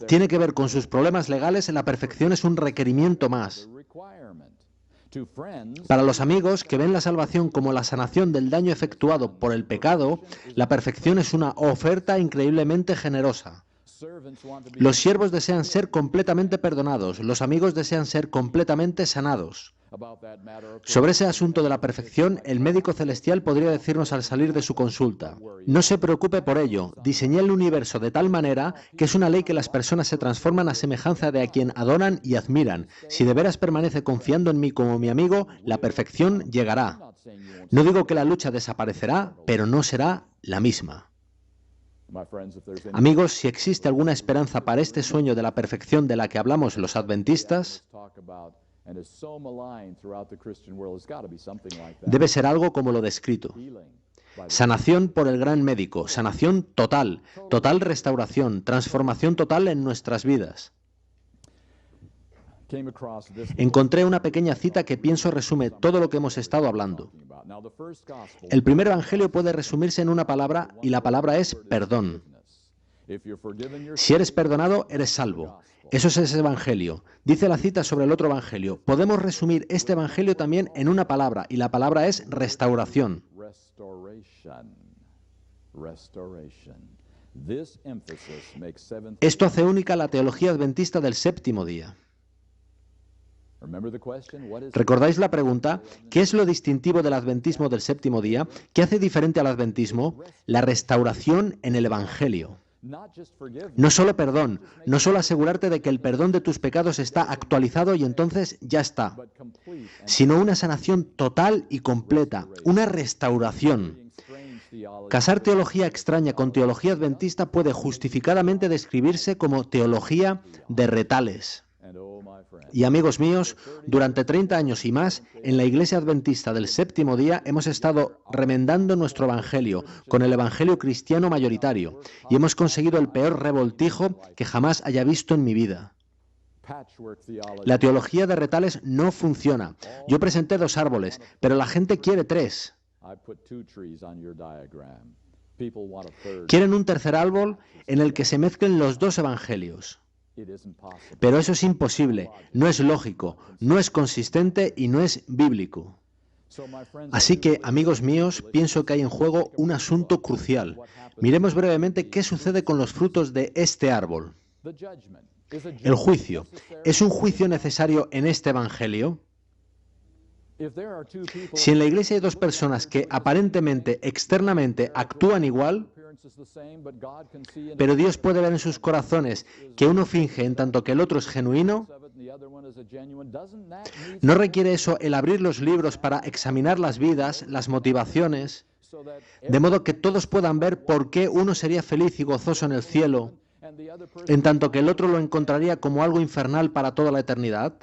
tiene que ver con sus problemas legales, la perfección es un requerimiento más. Para los amigos que ven la salvación como la sanación del daño efectuado por el pecado, la perfección es una oferta increíblemente generosa. Los siervos desean ser completamente perdonados, los amigos desean ser completamente sanados. Sobre ese asunto de la perfección, el médico celestial podría decirnos al salir de su consulta: no se preocupe por ello, diseñé el universo de tal manera que es una ley que las personas se transforman a semejanza de a quien adoran y admiran. Si de veras permanece confiando en mí como mi amigo, la perfección llegará. No digo que la lucha desaparecerá, pero no será la misma. Amigos, si existe alguna esperanza para este sueño de la perfección de la que hablamos los adventistas, debe ser algo como lo descrito. Sanación por el gran médico, sanación total, total restauración, transformación total en nuestras vidas. Encontré una pequeña cita que pienso resume todo lo que hemos estado hablando. El primer evangelio puede resumirse en una palabra y la palabra es perdón. Si eres perdonado, eres salvo. Eso es ese evangelio. Dice la cita sobre el otro evangelio. Podemos resumir este evangelio también en una palabra y la palabra es restauración. Esto hace única la teología adventista del séptimo día. ¿Recordáis la pregunta? ¿Qué es lo distintivo del adventismo del séptimo día? ¿Qué hace diferente al adventismo? La restauración en el evangelio. No solo perdón, no solo asegurarte de que el perdón de tus pecados está actualizado y entonces ya está, sino una sanación total y completa, una restauración. Casar teología extraña con teología adventista puede justificadamente describirse como teología de retales. Y amigos míos, durante 30 años y más, en la Iglesia Adventista del séptimo día hemos estado remendando nuestro evangelio con el evangelio cristiano mayoritario y hemos conseguido el peor revoltijo que jamás haya visto en mi vida. La teología de retales no funciona. Yo presenté 2 árboles, pero la gente quiere 3. Quieren un tercer árbol en el que se mezclen los 2 evangelios. Pero eso es imposible, no es lógico, no es consistente y no es bíblico. Así que, amigos míos, pienso que hay en juego un asunto crucial. Miremos brevemente qué sucede con los frutos de este árbol. El juicio. ¿Es un juicio necesario en este evangelio? Si en la iglesia hay 2 personas que aparentemente, externamente, actúan igual, pero Dios puede ver en sus corazones que uno finge en tanto que el otro es genuino, ¿no requiere eso el abrir los libros para examinar las vidas, las motivaciones, de modo que todos puedan ver por qué uno sería feliz y gozoso en el cielo, en tanto que el otro lo encontraría como algo infernal para toda la eternidad?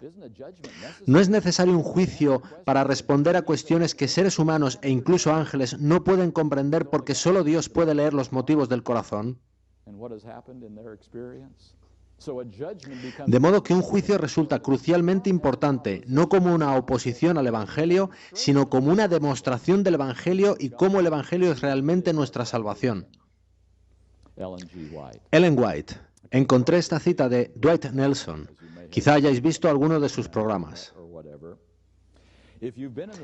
¿No es necesario un juicio para responder a cuestiones que seres humanos e incluso ángeles no pueden comprender porque solo Dios puede leer los motivos del corazón? De modo que un juicio resulta crucialmente importante, no como una oposición al Evangelio, sino como una demostración del Evangelio y cómo el Evangelio es realmente nuestra salvación. Ellen White. Encontré esta cita de Dwight Nelson. Quizá hayáis visto alguno de sus programas.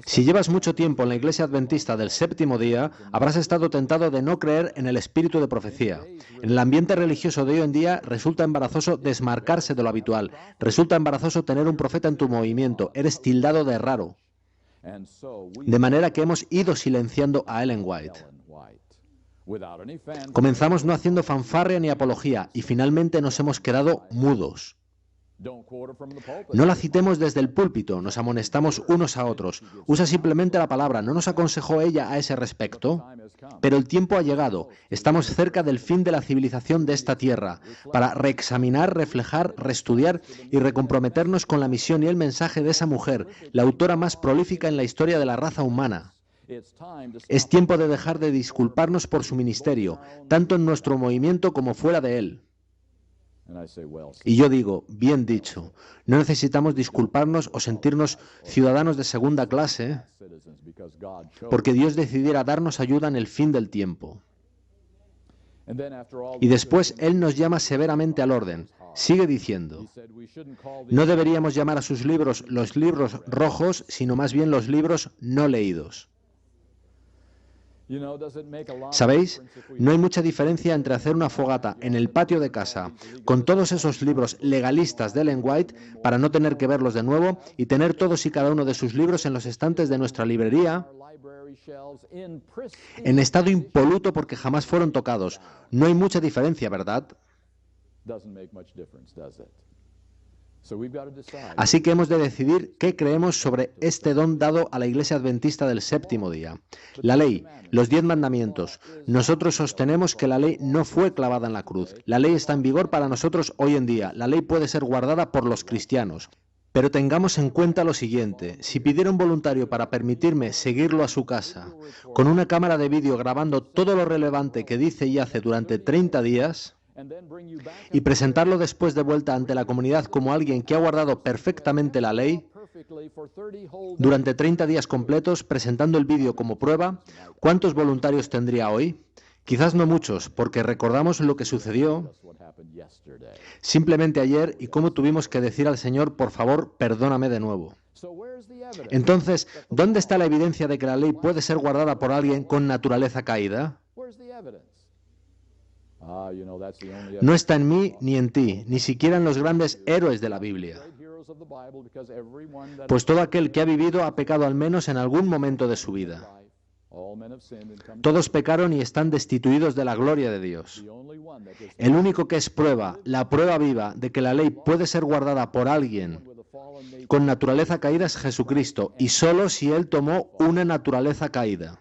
Si llevas mucho tiempo en la Iglesia Adventista del séptimo día, habrás estado tentado de no creer en el espíritu de profecía. En el ambiente religioso de hoy en día resulta embarazoso desmarcarse de lo habitual. Resulta embarazoso tener un profeta en tu movimiento. Eres tildado de raro. De manera que hemos ido silenciando a Ellen White. Comenzamos no haciendo fanfarria ni apología y finalmente nos hemos quedado mudos. No la citemos desde el púlpito, nos amonestamos unos a otros. Usa simplemente la palabra, ¿no nos aconsejó ella a ese respecto? Pero el tiempo ha llegado, estamos cerca del fin de la civilización de esta tierra, para reexaminar, reflejar, reestudiar y recomprometernos con la misión y el mensaje de esa mujer, la autora más prolífica en la historia de la raza humana. Es tiempo de dejar de disculparnos por su ministerio, tanto en nuestro movimiento como fuera de él. Y yo digo, bien dicho, no necesitamos disculparnos o sentirnos ciudadanos de segunda clase, porque Dios decidiera darnos ayuda en el fin del tiempo. Y después Él nos llama severamente al orden. Sigue diciendo, no deberíamos llamar a sus libros los libros rojos, sino más bien los libros no leídos. ¿Sabéis? No hay mucha diferencia entre hacer una fogata en el patio de casa con todos esos libros legalistas de Ellen White para no tener que verlos de nuevo y tener todos y cada uno de sus libros en los estantes de nuestra librería en estado impoluto porque jamás fueron tocados. No hay mucha diferencia, ¿verdad? Así que hemos de decidir qué creemos sobre este don dado a la Iglesia Adventista del séptimo día. La ley, los 10 mandamientos. Nosotros sostenemos que la ley no fue clavada en la cruz. La ley está en vigor para nosotros hoy en día. La ley puede ser guardada por los cristianos. Pero tengamos en cuenta lo siguiente, si pidiera un voluntario para permitirme seguirlo a su casa, con una cámara de vídeo grabando todo lo relevante que dice y hace durante 30 días, y presentarlo después de vuelta ante la comunidad como alguien que ha guardado perfectamente la ley, durante 30 días completos, presentando el vídeo como prueba, ¿cuántos voluntarios tendría hoy? Quizás no muchos, porque recordamos lo que sucedió simplemente ayer y cómo tuvimos que decir al Señor, por favor, perdóname de nuevo. Entonces, ¿dónde está la evidencia de que la ley puede ser guardada por alguien con naturaleza caída? No está en mí ni en ti, ni siquiera en los grandes héroes de la Biblia. Pues todo aquel que ha vivido ha pecado al menos en algún momento de su vida. Todos pecaron y están destituidos de la gloria de Dios. El único que es prueba, la prueba viva de que la ley puede ser guardada por alguien con naturaleza caída es Jesucristo, y solo si Él tomó una naturaleza caída.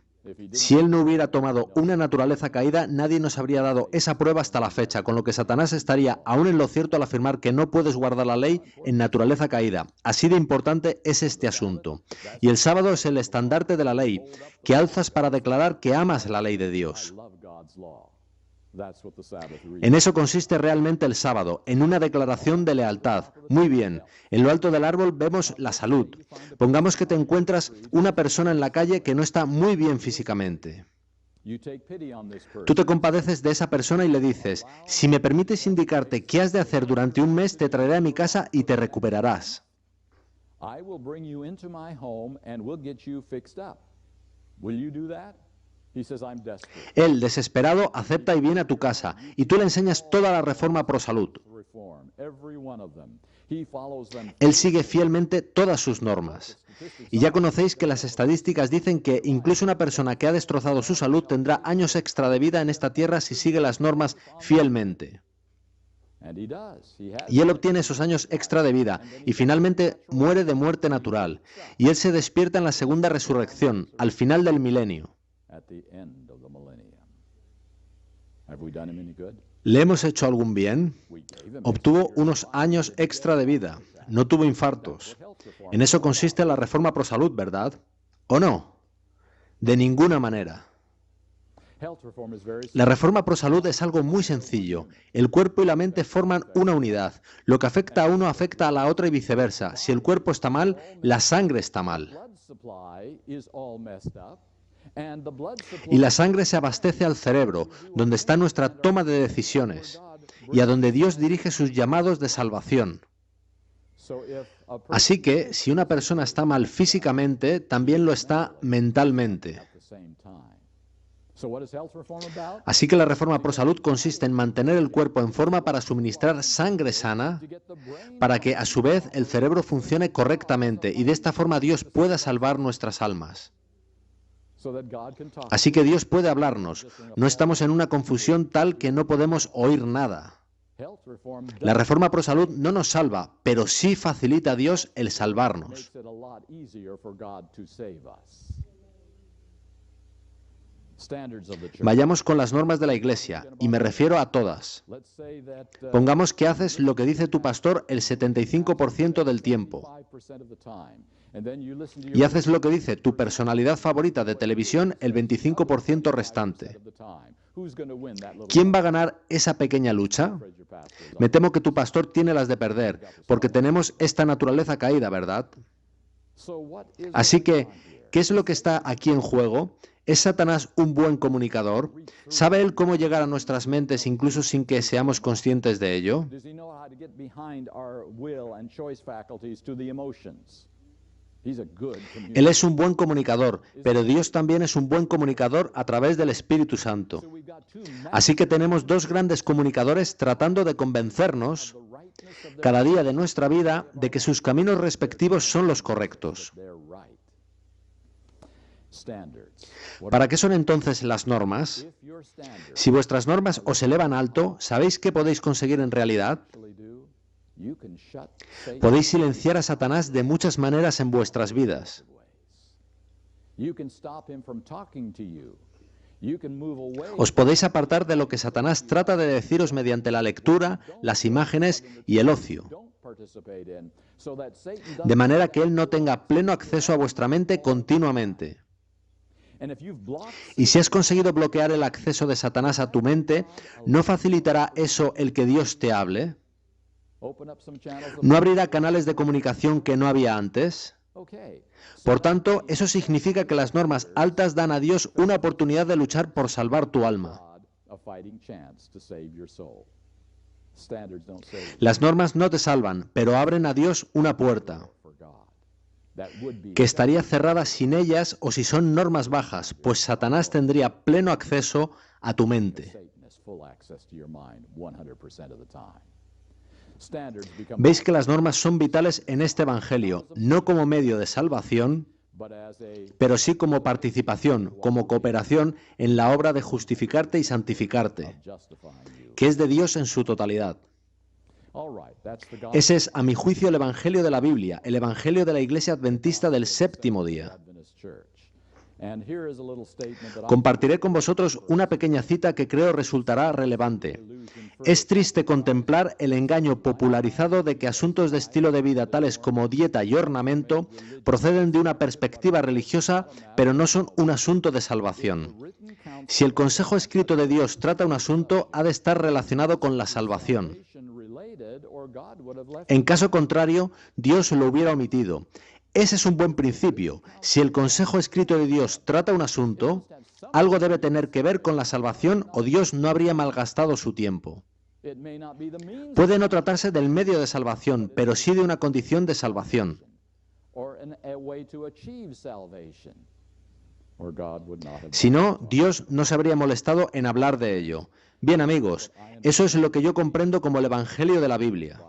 Si Él no hubiera tomado una naturaleza caída, nadie nos habría dado esa prueba hasta la fecha, con lo que Satanás estaría aún en lo cierto al afirmar que no puedes guardar la ley en naturaleza caída. Así de importante es este asunto. Y el sábado es el estandarte de la ley, que alzas para declarar que amas la ley de Dios. En eso consiste realmente el sábado, en una declaración de lealtad. Muy bien, en lo alto del árbol vemos la salud. Pongamos que te encuentras una persona en la calle que no está muy bien físicamente. Tú te compadeces de esa persona y le dices, si me permites indicarte qué has de hacer durante un mes, te traeré a mi casa y te recuperarás. Él, desesperado, acepta y viene a tu casa, y tú le enseñas toda la reforma pro salud. Él sigue fielmente todas sus normas. Y ya conocéis que las estadísticas dicen que incluso una persona que ha destrozado su salud tendrá años extra de vida en esta tierra si sigue las normas fielmente. Y él obtiene esos años extra de vida y finalmente muere de muerte natural. Y él se despierta en la segunda resurrección, al final del milenio. ¿Le hemos hecho algún bien? Obtuvo unos años extra de vida. No tuvo infartos. En eso consiste la reforma pro salud, ¿verdad? ¿O no? De ninguna manera. La reforma pro salud es algo muy sencillo. El cuerpo y la mente forman una unidad. Lo que afecta a uno afecta a la otra y viceversa. Si el cuerpo está mal, la sangre está mal. Y la sangre se abastece al cerebro, donde está nuestra toma de decisiones, y a donde Dios dirige sus llamados de salvación. Así que, si una persona está mal físicamente, también lo está mentalmente. Así que la reforma pro salud consiste en mantener el cuerpo en forma para suministrar sangre sana, para que a su vez el cerebro funcione correctamente y de esta forma Dios pueda salvar nuestras almas. Así que Dios puede hablarnos. No estamos en una confusión tal que no podemos oír nada. La reforma pro salud no nos salva, pero sí facilita a Dios el salvarnos. Vayamos con las normas de la Iglesia, y me refiero a todas. Pongamos que haces lo que dice tu pastor el 75% del tiempo. Y haces lo que dice tu personalidad favorita de televisión el 25% restante. ¿Quién va a ganar esa pequeña lucha? Me temo que tu pastor tiene las de perder, porque tenemos esta naturaleza caída, ¿verdad? Así que, ¿qué es lo que está aquí en juego? ¿Es Satanás un buen comunicador? ¿Sabe él cómo llegar a nuestras mentes incluso sin que seamos conscientes de ello? Él es un buen comunicador, pero Dios también es un buen comunicador a través del Espíritu Santo. Así que tenemos dos grandes comunicadores tratando de convencernos cada día de nuestra vida de que sus caminos respectivos son los correctos. ¿Para qué son entonces las normas? Si vuestras normas os elevan alto, ¿sabéis qué podéis conseguir en realidad? Podéis silenciar a Satanás de muchas maneras en vuestras vidas. Os podéis apartar de lo que Satanás trata de deciros mediante la lectura, las imágenes y el ocio. de manera que Él no tenga pleno acceso a vuestra mente continuamente. Y si has conseguido bloquear el acceso de Satanás a tu mente, ¿no facilitará eso el que Dios te hable? ¿No abrirá canales de comunicación que no había antes? Por tanto, eso significa que las normas altas dan a Dios una oportunidad de luchar por salvar tu alma. Las normas no te salvan, pero abren a Dios una puerta, que estaría cerrada sin ellas o si son normas bajas, pues Satanás tendría pleno acceso a tu mente. Veis que las normas son vitales en este Evangelio, no como medio de salvación, pero sí como participación, como cooperación en la obra de justificarte y santificarte, que es de Dios en su totalidad. Ese es, a mi juicio, el Evangelio de la Biblia, el Evangelio de la Iglesia Adventista del séptimo día. Compartiré con vosotros una pequeña cita que creo resultará relevante. Es triste contemplar el engaño popularizado de que asuntos de estilo de vida tales como dieta y ornamento proceden de una perspectiva religiosa, pero no son un asunto de salvación. Si el consejo escrito de Dios trata un asunto, ha de estar relacionado con la salvación. En caso contrario, Dios lo hubiera omitido. Ese es un buen principio. Si el consejo escrito de Dios trata un asunto, algo debe tener que ver con la salvación o Dios no habría malgastado su tiempo. Puede no tratarse del medio de salvación, pero sí de una condición de salvación. Si no, Dios no se habría molestado en hablar de ello. Bien, amigos, eso es lo que yo comprendo como el Evangelio de la Biblia.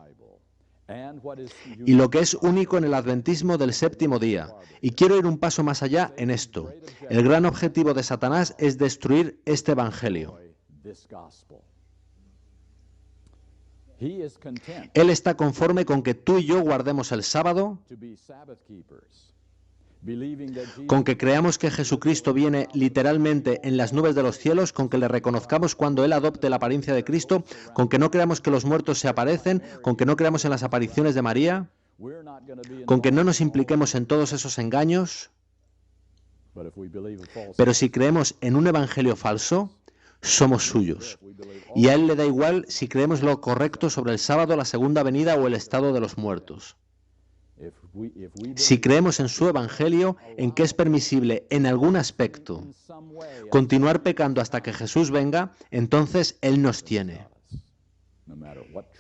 Y lo que es único en el adventismo del séptimo día. Y quiero ir un paso más allá en esto. El gran objetivo de Satanás es destruir este Evangelio. Él está conforme con que tú y yo guardemos el sábado, con que creamos que Jesucristo viene literalmente en las nubes de los cielos, con que le reconozcamos cuando Él adopte la apariencia de Cristo, con que no creamos que los muertos se aparecen, con que no creamos en las apariciones de María, con que no nos impliquemos en todos esos engaños. Pero si creemos en un evangelio falso, somos suyos. Y a Él le da igual si creemos lo correcto sobre el sábado, la segunda venida o el estado de los muertos. Si creemos en su Evangelio, en que es permisible en algún aspecto continuar pecando hasta que Jesús venga, entonces Él nos tiene.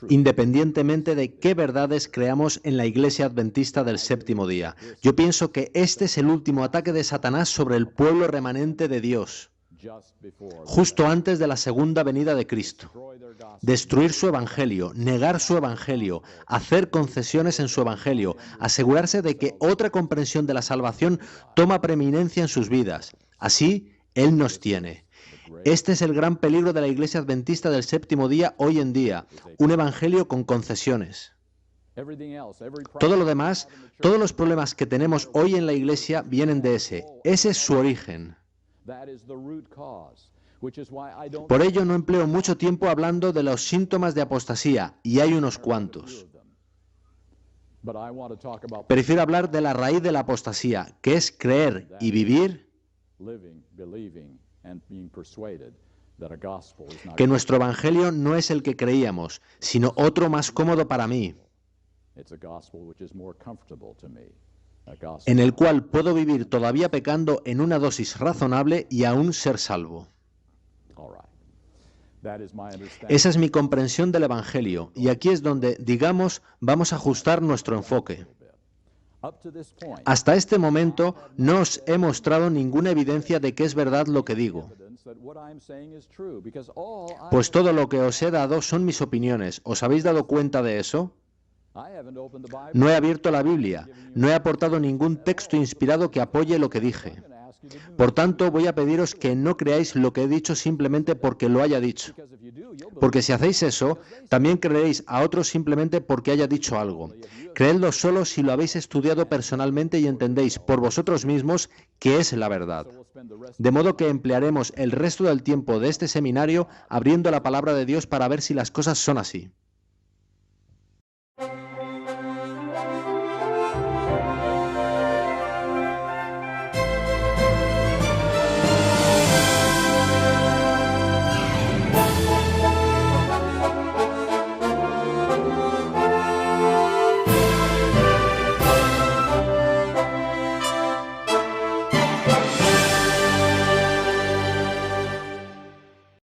Independientemente de qué verdades creamos en la Iglesia Adventista del séptimo día. Yo pienso que este es el último ataque de Satanás sobre el pueblo remanente de Dios, justo antes de la segunda venida de Cristo. Destruir su evangelio, negar su evangelio, hacer concesiones en su evangelio, asegurarse de que otra comprensión de la salvación toma preeminencia en sus vidas. Así, Él nos tiene. Este es el gran peligro de la Iglesia Adventista del séptimo día hoy en día, un evangelio con concesiones. Todo lo demás, todos los problemas que tenemos hoy en la Iglesia vienen de ese. Ese es su origen. Por ello no empleo mucho tiempo hablando de los síntomas de apostasía, y hay unos cuantos. Prefiero hablar de la raíz de la apostasía, que es creer y vivir que nuestro evangelio no es el que creíamos, sino otro más cómodo para mí, en el cual puedo vivir todavía pecando en una dosis razonable y aún ser salvo. Esa es mi comprensión del Evangelio, y aquí es donde, digamos, vamos a ajustar nuestro enfoque. Hasta este momento no os he mostrado ninguna evidencia de que es verdad lo que digo, pues todo lo que os he dado son mis opiniones. ¿Os habéis dado cuenta de eso? No he abierto la Biblia, no he aportado ningún texto inspirado que apoye lo que dije. Por tanto, voy a pediros que no creáis lo que he dicho simplemente porque lo haya dicho. Porque si hacéis eso, también creeréis a otros simplemente porque haya dicho algo. Creedlo solo si lo habéis estudiado personalmente y entendéis por vosotros mismos que es la verdad. De modo que emplearemos el resto del tiempo de este seminario abriendo la palabra de Dios para ver si las cosas son así.